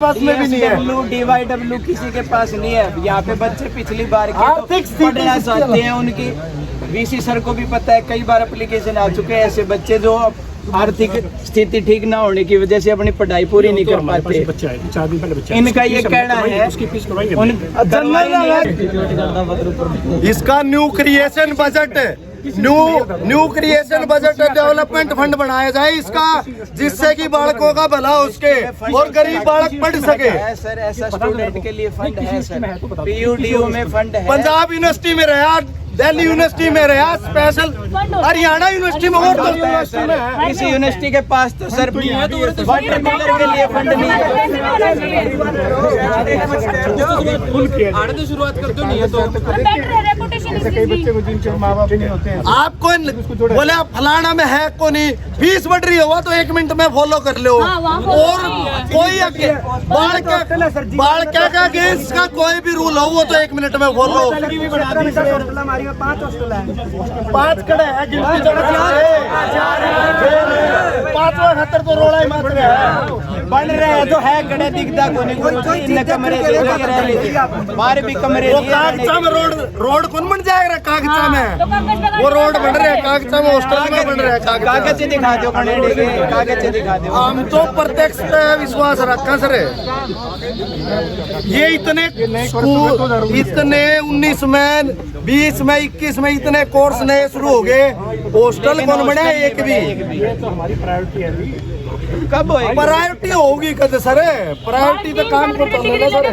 पास में भी नहीं है। DYW किसी के पास नहीं है। यहाँ पे बच्चे पिछली बार के पढ़ना चाहते हैं, उनकी VC सर को भी पता है, कई बार एप्लीकेशन आ चुके हैं। ऐसे बच्चे जो आर्थिक स्थिति ठीक ना होने की वजह से अपनी पढ़ाई पूरी नहीं कर पाते, इनका ये कहना है। इसका new creation budget development fund बनाया जाए इसका, जिससे कि बालकों का भला हो उसके और गरीब बालक पढ़ सके। सर ऐसा स्टूडेंट के लिए फंड है सर, PUDU में फंड है, पंजाब यूनिवर्सिटी में रहा, दिल्ली यूनिवर्सिटी में रहा, स्पेशल हरियाणा यूनिवर्सिटी में और किसी यूनिवर्सिटी के पास तो सर वाटर कूलर के लिए फंड नहीं है। आने तो शुरुआत कर दो, नहीं है तो आपको बोले फलाना में है को नहीं, फीस बढ़ रही हो तो 1 मिनट में फॉलो कर लो। और कोई बाढ़ क्या गेस का कोई भी रूल हो वो तो 1 मिनट में फॉलो। 5 खड़े हैं, गिनती पांचवा खतर तो रोड़ा ही मात्र है, बन रहे हैं तो है कड़े दिखता को नहीं, कमरे बाहर भी कमरे कागजा में रोड कौन बन जाएगा? कागजा में वो रोड बन रहे हैं, कागजा में हॉस्टल में बन रहे हैं। कागज दिखा दो, कागज दिखा दो। हम तो प्रत्यक्ष विश्वास रखा सर। ये इतने स्कूल, इतने 19 में 20 में 21 में इतने कोर्स नए शुरू हो गए, हॉस्टल कौन बने? एक भी। ये तो हमारी प्रायोरिटी है अभी। कब प्रायोरिटी होगी? कद सर प्रायोरिटी तो काम को तो लेना सर।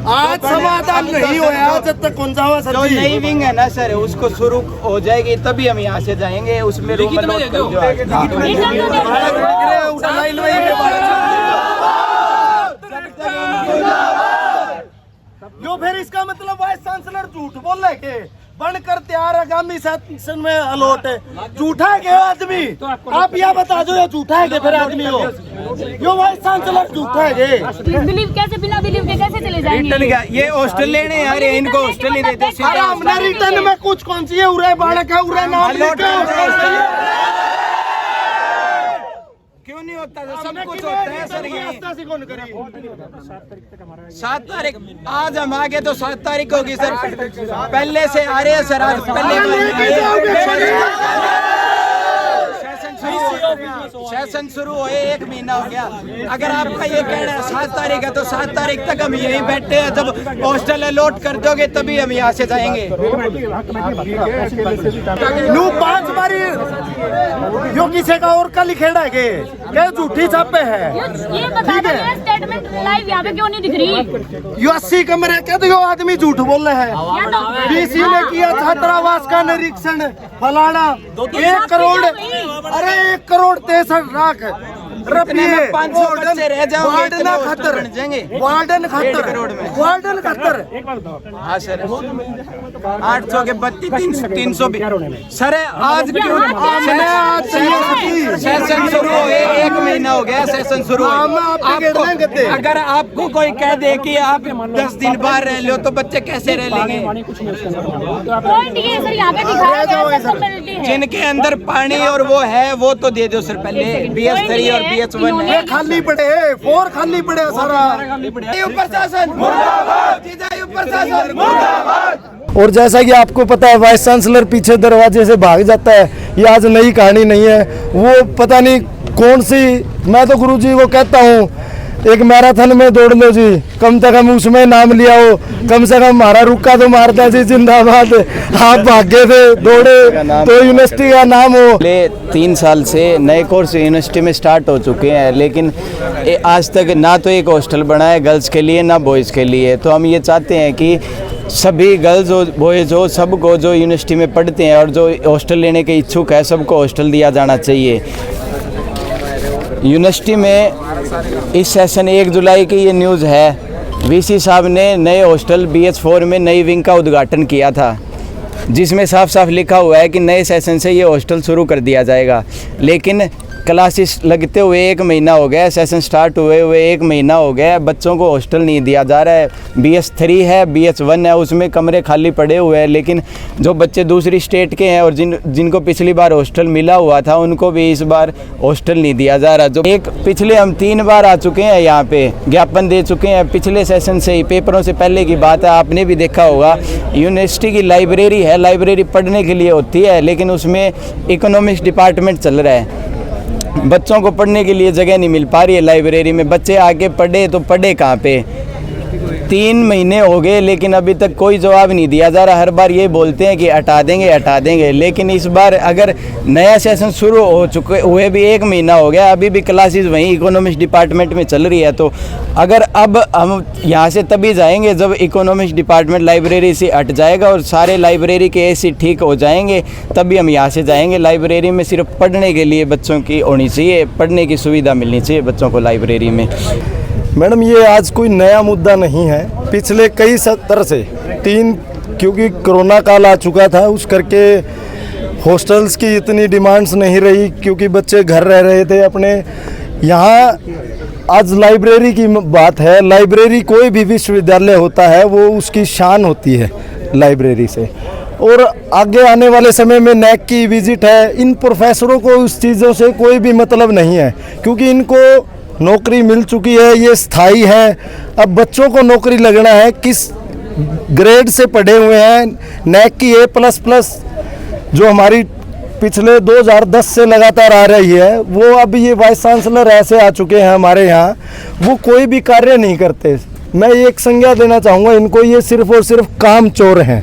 आज समाधान नहीं होया जब तक कौन सा सर। जो नई विंग है ना सर, उसको शुरू हो जाएगी तभी हम यहाँ से जाएंगे। उसमें जो फिर इसका मतलब वाइस चांसलर झूठ बोल रहे के बनकर तैयार आगामी सेशन में अलॉट है। झूठा है क्या आदमी? आप यह बता दो, ये झूठा है क्या फिर आदमी हो? यो वाइस चांसलर झूठा है क्या? बिलीव कैसे, बिना बिलीव के कैसे चले जाएंगे? ये हॉस्टल लेने यार, इनको हॉस्टल ही देते। अरे हमने रिटर्न में कुछ कौन सी है? उरे बालक है, उरे नाम क्यों नहीं होता? सब कुछ होता है सर। ये 7 तारीख आज हम आ गए तो 7 तारीख होगी सर। पहले से आ रहे हैं सर, आज सेशन शुरू हुए 1 महीना हो गया। अगर आपका ये कहना है 7 तारीख है तो 7 तारीख तक हम यहीं बैठे हैं। जब हॉस्टल अलॉट कर दोगे तभी हम यहाँ से जाएंगे। 5 बारी यो किसी का और का लिखेड़ा है क्या? झूठी छापे है। ये बता दो, ये स्टेटमेंट लाइव यहाँ पे क्यों नहीं दिख रही? यो 80 कमरे क्या? तो यो आदमी झूठ बोल रहे हैं। डीसी ने किया छात्रावास का निरीक्षण, फलाना 1 करोड़, अरे 1 करोड़ 63 लाख रुपये। वार्डन खतर। हाँ सर, 800 के 32 300 भी सर। आज क्यों सेशन शुरू हुए 1 महीना हो गया, सेशन शुरू हुए। अगर आपको कोई कह दे कि आप 10 दिन बाहर रह लो तो बच्चे कैसे रह लेंगे? जिनके अंदर पानी और वो है वो तो दे दो सर पहले। BS3 और BS1 खाली पड़े, 4 खाली पड़े सारा। प्रशासन और जैसा कि आपको पता है वाइस चांसलर पीछे दरवाजे से भाग जाता है। ये आज नई कहानी नहीं है, वो पता नहीं कौन सी। मैं तो गुरुजी को कहता हूँ एक मैराथन में दौड़ लो जी, कम से कम उसमें नाम लिया हो, कम से कम हमारा रुका तो मारता जी जिंदाबाद। आप भागे थे दौड़े तो यूनिवर्सिटी का नाम हो। 3 साल से नए कोर्स यूनिवर्सिटी में स्टार्ट हो चुके हैं, लेकिन आज तक ना तो एक हॉस्टल बना है गर्ल्स के लिए ना बॉयज़ के लिए। तो हम ये चाहते हैं कि सभी गर्ल्स हो बॉयज़ हो, सबको जो यूनिवर्सिटी में पढ़ते हैं और जो हॉस्टल लेने के इच्छुक है सबको हॉस्टल दिया जाना चाहिए। यूनिवर्सिटी में इस सेशन 1 जुलाई की ये न्यूज़ है, VC साहब ने नए हॉस्टल BS4 में नई विंग का उद्घाटन किया था, जिसमें साफ साफ लिखा हुआ है कि नए सेशन से ये हॉस्टल शुरू कर दिया जाएगा। लेकिन क्लासेस लगते हुए 1 महीना हो गया, सेशन स्टार्ट हुए 1 महीना हो गया, बच्चों को हॉस्टल नहीं दिया जा रहा है। BS3 है, BS1 है, उसमें कमरे खाली पड़े हुए हैं, लेकिन जो बच्चे दूसरी स्टेट के हैं और जिनको पिछली बार हॉस्टल मिला हुआ था उनको भी इस बार हॉस्टल नहीं दिया जा रहा। जो पिछले हम 3 बार आ चुके हैं, यहाँ पे ज्ञापन दे चुके हैं, पिछले सेशन से ही, पेपरों से पहले की बात है, आपने भी देखा होगा। यूनिवर्सिटी की लाइब्रेरी है, लाइब्रेरी पढ़ने के लिए होती है, लेकिन उसमें इकोनॉमिक्स डिपार्टमेंट चल रहा है। बच्चों को पढ़ने के लिए जगह नहीं मिल पा रही है लाइब्रेरी में। बच्चे आके पढ़े तो पढ़े कहाँ पे? 3 महीने हो गए, लेकिन अभी तक कोई जवाब नहीं दिया जा रहा। हर बार ये बोलते हैं कि हटा देंगे, लेकिन इस बार अगर नया सेशन शुरू हो चुके हुए भी 1 महीना हो गया, अभी भी क्लासेस वहीं इकोनॉमिक्स डिपार्टमेंट में चल रही है। तो अगर अब हम यहाँ से तभी जाएंगे जब इकोनॉमिक्स डिपार्टमेंट लाइब्रेरी से हट जाएगा और सारे लाइब्रेरी के एसी ठीक हो जाएंगे, तभी हम यहाँ से जाएंगे। लाइब्रेरी में सिर्फ पढ़ने के लिए बच्चों की होनी चाहिए, पढ़ने की सुविधा मिलनी चाहिए बच्चों को लाइब्रेरी में। मैडम ये आज कोई नया मुद्दा नहीं है, पिछले कई सत्र से 3, क्योंकि कोरोना काल आ चुका था, उस करके हॉस्टल्स की इतनी डिमांड्स नहीं रही, क्योंकि बच्चे घर रह रहे थे अपने। यहाँ आज लाइब्रेरी की बात है, लाइब्रेरी कोई भी विश्वविद्यालय होता है वो उसकी शान होती है लाइब्रेरी से। और आगे आने वाले समय में NAC की विजिट है, इन प्रोफेसरों को उस चीज़ों से कोई भी मतलब नहीं है, क्योंकि इनको नौकरी मिल चुकी है, ये स्थायी है। अब बच्चों को नौकरी लगना है, किस ग्रेड से पढ़े हुए हैं, NAC की A++ जो हमारी पिछले 2010 से लगातार आ रही है, वो अब ये वाइस चांसलर ऐसे आ चुके हैं हमारे यहाँ, वो कोई भी कार्य नहीं करते। मैं एक संज्ञा देना चाहूँगा इनको, ये सिर्फ और सिर्फ काम चोर हैं।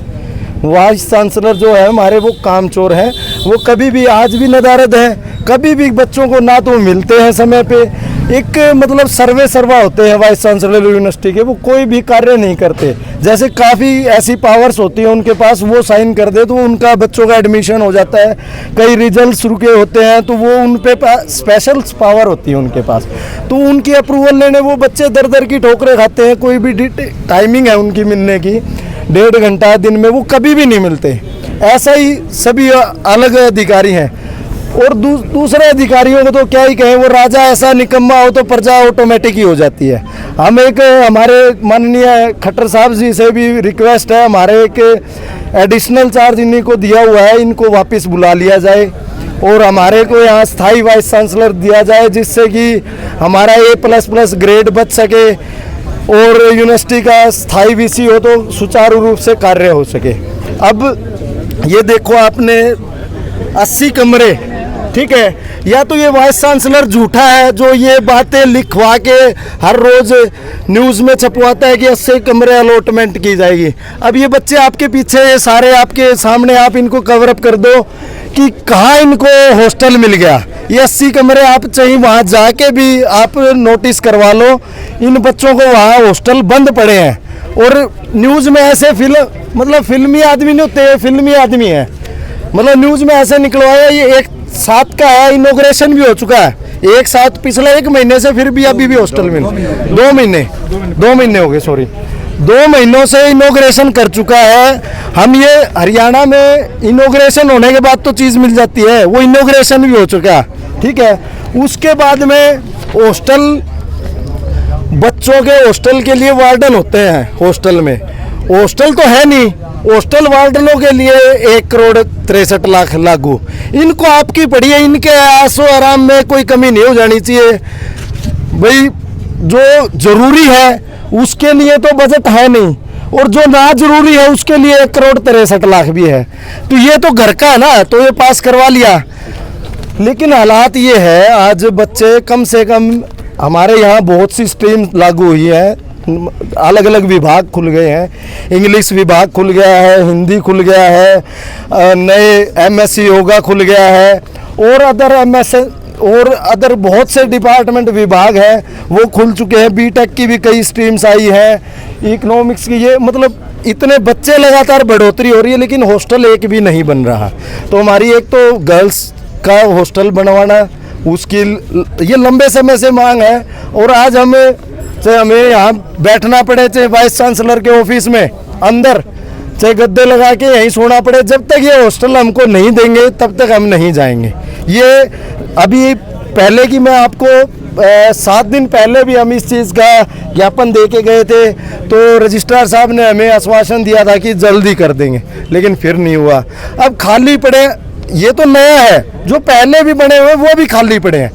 वाइस चांसलर जो है हमारे, वो काम चोर हैं। वो कभी भी, आज भी नदारद हैं, कभी भी बच्चों को ना तो मिलते हैं समय पे, एक मतलब सर्वा होते हैं वाइस चांसलर यूनिवर्सिटी के, वो कोई भी कार्य नहीं करते। जैसे काफ़ी ऐसी पावर्स होती हैं उनके पास, वो साइन कर दे तो उनका बच्चों का एडमिशन हो जाता है। कई रिजल्ट्स रुके होते हैं तो वो उन पे स्पेशल पावर होती है उनके पास, तो उनकी अप्रूवल लेने वो बच्चे दर दर की ठोकरें खाते हैं। कोई भी टाइमिंग है उनकी मिलने की, 1.5 घंटा दिन में, वो कभी भी नहीं मिलते। ऐसा ही सभी अलग अधिकारी हैं। और दूसरे अधिकारियों को तो क्या ही कहें, वो राजा ऐसा निकम्मा हो तो प्रजा ऑटोमेटिक ही हो जाती है। हम एक हमारे माननीय खट्टर साहब जी से भी रिक्वेस्ट है, हमारे एक एडिशनल चार्ज इन्हीं को दिया हुआ है, इनको वापस बुला लिया जाए और हमारे को यहाँ स्थायी वाइस चांसलर दिया जाए, जिससे कि हमारा A++ ग्रेड बच सके और यूनिवर्सिटी का स्थायी VC हो तो सुचारू रूप से कार्य हो सके। अब ये देखो आपने 80 कमरे, ठीक है, या तो ये वाइस चांसलर झूठा है जो ये बातें लिखवा के हर रोज न्यूज़ में छपवाता है कि 80 कमरे अलॉटमेंट की जाएगी। अब ये बच्चे आपके पीछे, ये सारे आपके सामने, आप इनको कवर अप कर दो कि कहाँ इनको हॉस्टल मिल गया। ये 80 कमरे आप चाहिए वहाँ जाके भी आप नोटिस करवा लो, इन बच्चों को वहाँ हॉस्टल बंद पड़े हैं। और न्यूज़ में ऐसे मतलब फिल्मी आदमी नहीं होते, फिल्मी आदमी है, मतलब न्यूज़ में ऐसे निकलवाया। ये 1 साथ का है, इनॉग्रेशन भी हो चुका है, 1 साथ पिछले 1 महीने से, फिर भी अभी भी हॉस्टल में 2 महीने हो गए, सॉरी 2 महीनों से इनॉग्रेशन कर चुका है। हम ये हरियाणा में इनॉग्रेशन होने के बाद तो चीज़ मिल जाती है, वो इनॉग्रेशन भी हो चुका है, ठीक है। उसके बाद में हॉस्टल, बच्चों के हॉस्टल के लिए वार्डन होते हैं हॉस्टल में, हॉस्टल तो है नहीं, हॉस्टल वार्डनों के लिए 1,63,00,000 लागू। इनको आपकी पड़ी है, इनके आसो आराम में कोई कमी नहीं हो जानी चाहिए भाई। जो जरूरी है उसके लिए तो बजट है नहीं, और जो ना जरूरी है उसके लिए 1,63,00,000 भी है। तो ये तो घर का है ना, तो ये पास करवा लिया। लेकिन हालात ये है, आज बच्चे कम से कम, हमारे यहाँ बहुत सी स्ट्रीम लागू हुई है, अलग अलग विभाग खुल गए हैं। इंग्लिश विभाग खुल गया है, हिंदी खुल गया है, नए MSc योगा खुल गया है, और अदर बहुत से डिपार्टमेंट विभाग हैं वो खुल चुके हैं। BTech की भी कई स्ट्रीम्स आई हैं, इकोनॉमिक्स की, ये मतलब इतने बच्चे लगातार बढ़ोतरी हो रही है, लेकिन हॉस्टल एक भी नहीं बन रहा। तो हमारी एक तो गर्ल्स का हॉस्टल बनवाना, उसकी ये लंबे समय से मांग है। और आज हमें यहाँ बैठना पड़े, चाहे वाइस चांसलर के ऑफिस में अंदर, चाहे गद्दे लगा के यहीं सोना पड़े, जब तक ये हॉस्टल हमको नहीं देंगे तब तक हम नहीं जाएंगे। ये अभी पहले की मैं आपको 7 दिन पहले भी हम इस चीज़ का ज्ञापन दे के गए थे, तो रजिस्ट्रार साहब ने हमें आश्वासन दिया था कि जल्दी कर देंगे, लेकिन फिर नहीं हुआ। अब खाली पड़े, ये तो नया है, जो पहले भी बने हुए वो भी खाली पड़े हैं।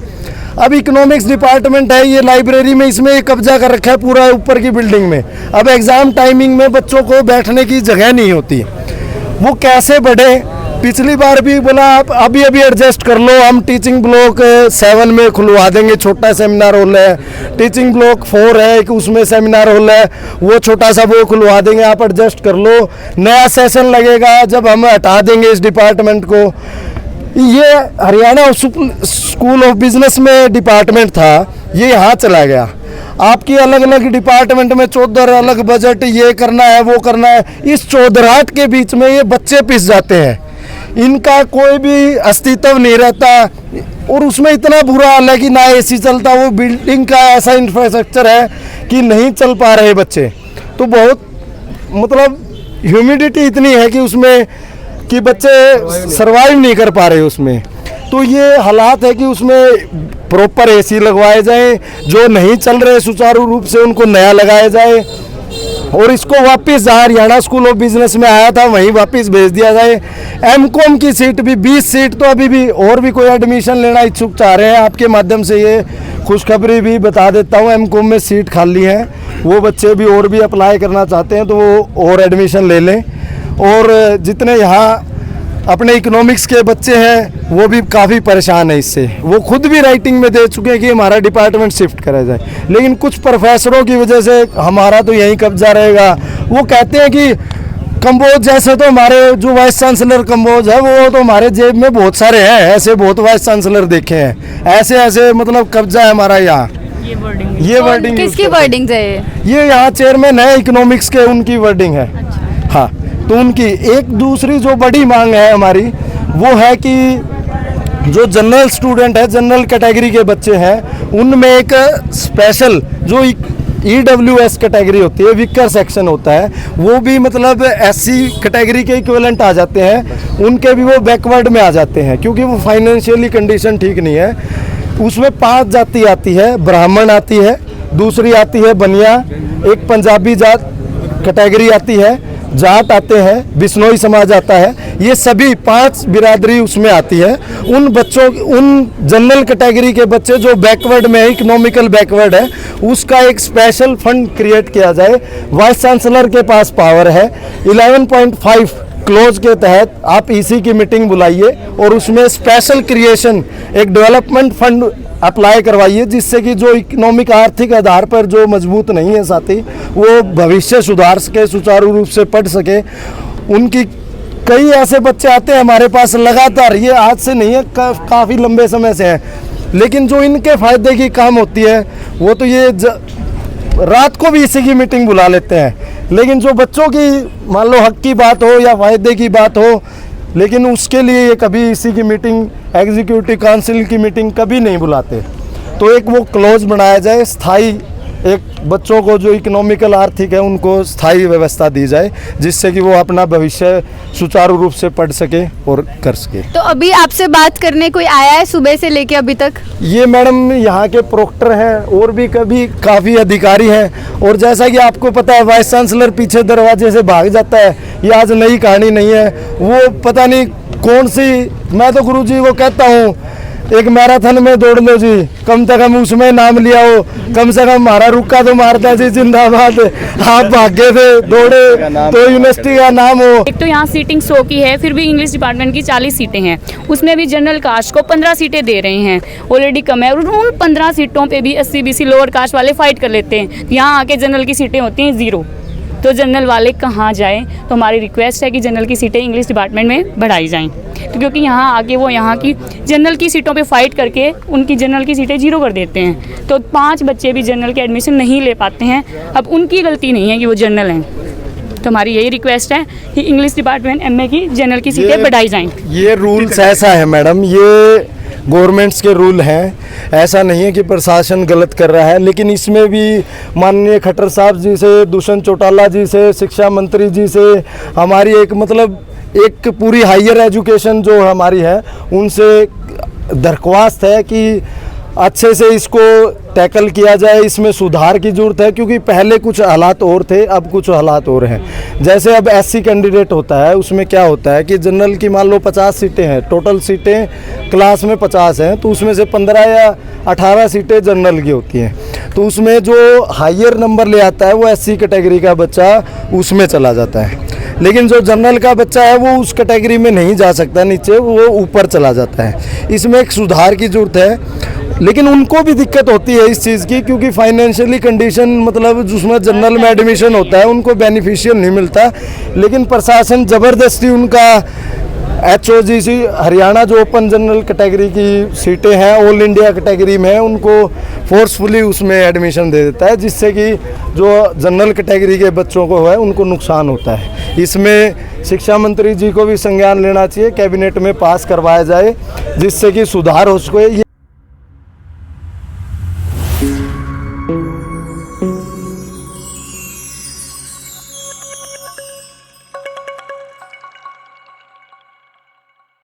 अब इकोनॉमिक्स डिपार्टमेंट है, ये लाइब्रेरी में इसमें कब्जा कर रखा है पूरा ऊपर की बिल्डिंग में। अब एग्ज़ाम टाइमिंग में बच्चों को बैठने की जगह नहीं होती, वो कैसे बढ़े। पिछली बार भी बोला आप अभी एडजस्ट कर लो, हम टीचिंग ब्लॉक 7 में खुलवा देंगे, छोटा सेमिनार हॉल है। टीचिंग ब्लॉक 4 है, एक उसमें सेमिनार हॉल है, वो छोटा सा वो खुलवा देंगे, आप एडजस्ट कर लो। नया सेशन लगेगा जब हम हटा देंगे इस डिपार्टमेंट को। ये हरियाणा स्कूल ऑफ बिजनेस में डिपार्टमेंट था, ये यहाँ चला गया। आपकी अलग अलग डिपार्टमेंट में 14 अलग बजट, ये करना है वो करना है। इस चौधराहट के बीच में ये बच्चे पिस जाते हैं, इनका कोई भी अस्तित्व नहीं रहता। और उसमें इतना बुरा हाल है कि ना एसी चलता, वो बिल्डिंग का ऐसा इंफ्रास्ट्रक्चर है कि नहीं चल पा रहे बच्चे। तो बहुत मतलब ह्यूमिडिटी इतनी है कि उसमें कि बच्चे सरवाइव नहीं कर पा रहे उसमें। तो ये हालात है कि उसमें प्रॉपर एसी लगवाए जाएं, जो नहीं चल रहे सुचारू रूप से उनको नया लगाया जाए, और इसको वापस जहाँ हरियाणा स्कूल ऑफ बिजनेस में आया था वहीं वापस भेज दिया जाए। एमकॉम की सीट भी 20 सीट तो अभी भी और भी कोई एडमिशन लेना इच्छुक चाह रहे हैं, आपके माध्यम से ये खुशखबरी भी बता देता हूँ, एमकॉम में सीट खाली है, वो बच्चे भी और भी अप्लाई करना चाहते हैं तो वो और एडमिशन ले लें। और जितने यहाँ अपने इकोनॉमिक्स के बच्चे हैं वो भी काफ़ी परेशान है इससे, वो खुद भी राइटिंग में दे चुके हैं कि हमारा डिपार्टमेंट शिफ्ट करा जाए, लेकिन कुछ प्रोफेसरों की वजह से हमारा तो यहीं कब्जा रहेगा। वो कहते हैं कि कंबोज जैसे, तो हमारे जो वाइस चांसलर कंबोज है वो तो हमारे जेब में बहुत सारे हैं, ऐसे बहुत वाइस चांसलर देखे हैं, ऐसे ऐसे मतलब कब्जा है हमारा यहाँ। ये वर्डिंग किसकी वर्डिंग है ये यहाँ चेयरमैन है इकोनॉमिक्स के, उनकी वर्डिंग है। हाँ, तो उनकी एक दूसरी जो बड़ी मांग है हमारी वो है कि जो जनरल स्टूडेंट है, जनरल कैटेगरी के बच्चे हैं, उनमें एक स्पेशल जो EWS कैटेगरी होती है, वीकर सेक्शन होता है, वो भी मतलब SC कैटेगरी के इक्विवेलेंट आ जाते हैं, उनके भी वो बैकवर्ड में आ जाते हैं क्योंकि वो फाइनेंशियली कंडीशन ठीक नहीं है। उसमें 5 जाति आती है, ब्राह्मण आती है, दूसरी आती है बनिया, एक पंजाबी जात कैटेगरी आती है, जाट आते हैं, बिश्नोई समाज आता है, ये सभी 5 बिरादरी उसमें आती है। उन बच्चों, उन जनरल कैटेगरी के बच्चे जो बैकवर्ड में है, इकोनॉमिकल बैकवर्ड है, उसका एक स्पेशल फंड क्रिएट किया जाए। वाइस चांसलर के पास पावर है, 11.5 क्लोज के तहत आप EC की मीटिंग बुलाइए और उसमें स्पेशल क्रिएशन एक डेवलपमेंट फंड अप्लाई करवाइए, जिससे कि जो इकोनॉमिक आर्थिक आधार पर जो मजबूत नहीं है साथी, वो भविष्य सुधार सके, सुचारू रूप से पढ़ सके। उनकी कई ऐसे बच्चे आते हैं हमारे पास लगातार, ये आज से नहीं है, काफ़ी लंबे समय से है, लेकिन जो इनके फ़ायदे की काम होती है वो तो ये रात को भी इसी की मीटिंग बुला लेते हैं, लेकिन जो बच्चों की मान लो हक की बात हो या फ़ायदे की बात हो, लेकिन उसके लिए ये कभी इसी की मीटिंग, एग्जीक्यूटिव काउंसिल की मीटिंग कभी नहीं बुलाते। तो एक वो क्लोज बनाया जाए, स्थायी, एक बच्चों को जो इकोनॉमिकल आर्थिक है उनको स्थायी व्यवस्था दी जाए, जिससे कि वो अपना भविष्य सुचारू रूप से पढ़ सके और कर सके। तो अभी आपसे बात करने कोई आया है सुबह से लेके अभी तक? ये मैडम यहाँ के प्रोक्टर हैं और भी कभी काफ़ी अधिकारी हैं, और जैसा कि आपको पता है वाइस चांसलर पीछे दरवाजे से भाग जाता है, ये आज नई कहानी नहीं है। वो पता नहीं कौन सी, मैं तो गुरुजी को कहता हूँ एक मैराथन में दौड़ लो जी, कम से कम उसमें नाम लिया हो, कम से कम हमारा रुक्का तो मारता जी जिंदाबाद, आप भागे थे दौड़े तो यूनिवर्सिटी का नाम हो। एक तो यहाँ सीटिंग 100 की है, फिर भी इंग्लिश डिपार्टमेंट की 40 सीटें हैं, उसमें भी जनरल कास्ट को 15 सीटें दे रहे हैं, ऑलरेडी कम है। और उन 15 सीटों पे भी SC BC लोअर कास्ट वाले फाइट कर लेते हैं, यहाँ आके जनरल की सीटें होती हैं 0, तो जनरल वाले कहाँ जाएं। तो हमारी रिक्वेस्ट है कि जनरल की सीटें इंग्लिश डिपार्टमेंट में बढ़ाई जाएं, तो क्योंकि यहाँ आके वो यहाँ की जनरल की सीटों पे फाइट करके उनकी जनरल की सीटें 0 कर देते हैं, तो 5 बच्चे भी जनरल के एडमिशन नहीं ले पाते हैं। अब उनकी गलती नहीं है कि वो जनरल हैं, तो हमारी यही रिक्वेस्ट है कि इंग्लिश डिपार्टमेंट MA की जनरल की सीटें बढ़ाई जाएं। ये रूल्स ऐसा है मैडम, ये गवर्नमेंट्स के रूल हैं, ऐसा नहीं है कि प्रशासन गलत कर रहा है, लेकिन इसमें भी माननीय खट्टर साहब जी से, दुष्यंत चौटाला जी से, शिक्षा मंत्री जी से हमारी एक मतलब एक पूरी हायर एजुकेशन जो हमारी है उनसे दरख्वास्त है कि अच्छे से इसको टैकल किया जाए, इसमें सुधार की ज़रूरत है, क्योंकि पहले कुछ हालात और थे, अब कुछ हालात और हैं। जैसे अब एससी कैंडिडेट होता है, उसमें क्या होता है कि जनरल की मान लो 50 सीटें हैं, टोटल सीटें क्लास में 50 हैं, तो उसमें से 15 या 18 सीटें जनरल की होती हैं। तो उसमें जो हायर नंबर ले आता है वो एससी कैटेगरी का बच्चा उसमें चला जाता है, लेकिन जो जनरल का बच्चा है वो उस कैटेगरी में नहीं जा सकता नीचे, वो ऊपर चला जाता है। इसमें एक सुधार की ज़रूरत है, लेकिन उनको भी दिक्कत होती है इस चीज़ की, क्योंकि फाइनेंशियली कंडीशन मतलब जिसमें जनरल में एडमिशन होता है उनको बेनिफिशियल नहीं मिलता, लेकिन प्रशासन ज़बरदस्ती उनका HOGC हरियाणा जो ओपन जनरल कैटेगरी की सीटें हैं ऑल इंडिया कैटेगरी में, उनको फोर्सफुली उसमें एडमिशन दे देता है, जिससे कि जो जनरल कैटेगरी के बच्चों को है उनको नुकसान होता है। इसमें शिक्षा मंत्री जी को भी संज्ञान लेना चाहिए, कैबिनेट में पास करवाया जाए, जिससे कि सुधार हो सके।